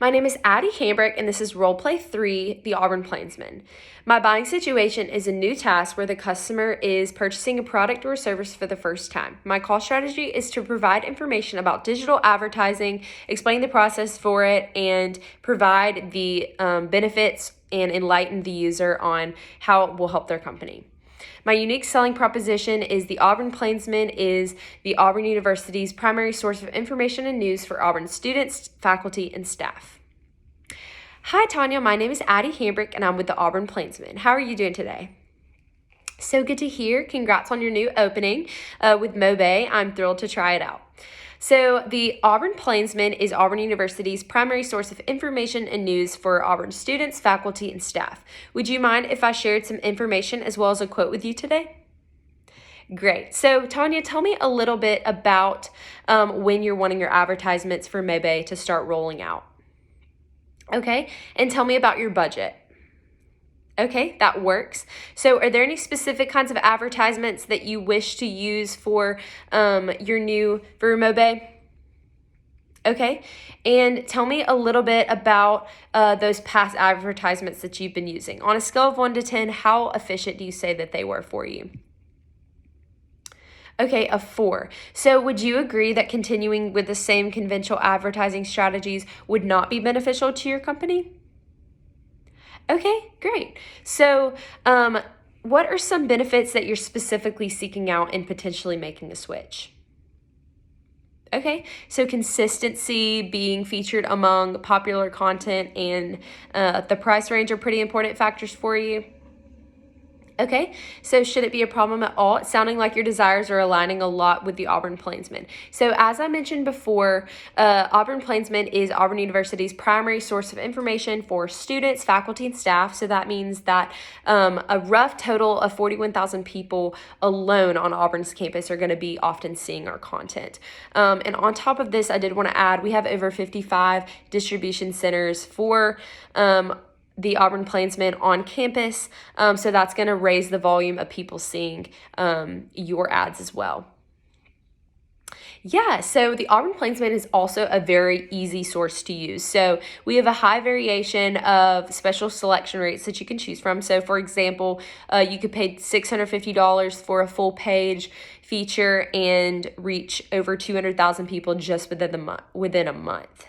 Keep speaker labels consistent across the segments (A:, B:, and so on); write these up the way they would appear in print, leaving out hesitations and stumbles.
A: My name is Addie Hambrick, and this is Roleplay 3, the Auburn Plainsman. My buying situation is a new task where the customer is purchasing a product or a service for the first time. My call strategy is to provide information about digital advertising, explain the process for it, and provide the benefits and enlighten the user on how it will help their company. My unique selling proposition is the Auburn Plainsman is the Auburn University's primary source of information and news for Auburn students, faculty, and staff. Hi, Tanya. My name is Addie Hambrick, and I'm with the Auburn Plainsman. How are you doing today? So good to hear. Congrats on your new opening with MoBay. I'm thrilled to try it out. So the Auburn Plainsman is Auburn University's primary source of information and news for Auburn students, faculty, and staff. Would you mind if I shared some information as well as a quote with you today? Great. So Tanya, tell me a little bit about when you're wanting your advertisements for MoBay to start rolling out. Okay, and tell me about your budget. Okay, that works. So are there any specific kinds of advertisements that you wish to use for your new MoBay? Okay, and tell me a little bit about those past advertisements that you've been using. On a scale of 1 to 10, how efficient do you say that they were for you? Okay, a 4. So would you agree that continuing with the same conventional advertising strategies would not be beneficial to your company? Okay, great. So what are some benefits that you're specifically seeking out in potentially making the switch? Okay, so consistency, being featured among popular content, and the price range are pretty important factors for you. Okay, so should it be a problem at all? It's sounding like your desires are aligning a lot with the Auburn Plainsman. So as I mentioned before, Auburn Plainsman is Auburn University's primary source of information for students, faculty, and staff. So that means that a rough total of 41,000 people alone on Auburn's campus are going to be often seeing our content. And on top of this, I did want to add, we have over 55 distribution centers for the Auburn Plainsman on campus, so that's going to raise the volume of people seeing your ads as well. Yeah, so the Auburn Plainsman is also a very easy source to use. So we have a high variation of special selection rates that you can choose from. So for example, you could pay $650 for a full page feature and reach over 200,000 people just within a month.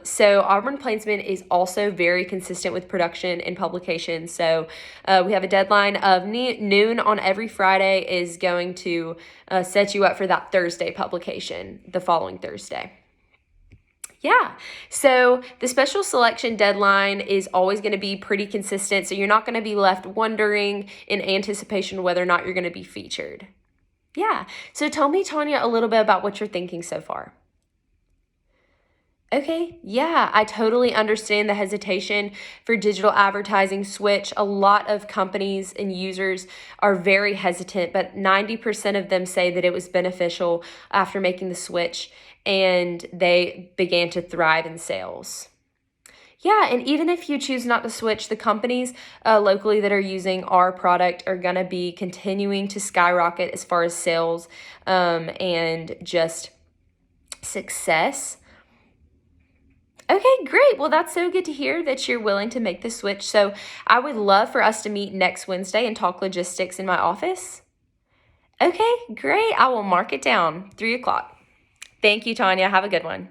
A: So Auburn Plainsman is also very consistent with production and publication. So we have a deadline of noon on every Friday is going to set you up for that Thursday publication the following Thursday. Yeah, so the special selection deadline is always going to be pretty consistent. So you're not going to be left wondering in anticipation whether or not you're going to be featured. Yeah, so tell me, Tanya, a little bit about what you're thinking so far. Okay, yeah, I totally understand the hesitation for digital advertising switch. A lot of companies and users are very hesitant, but 90% of them say that it was beneficial after making the switch and they began to thrive in sales. Yeah, and even if you choose not to switch, the companies locally that are using our product are going to be continuing to skyrocket as far as sales and just success. Okay, great. Well, that's so good to hear that you're willing to make the switch. So I would love for us to meet next Wednesday and talk logistics in my office. Okay, great. I will mark it down, 3 o'clock. Thank you, Tanya. Have a good one.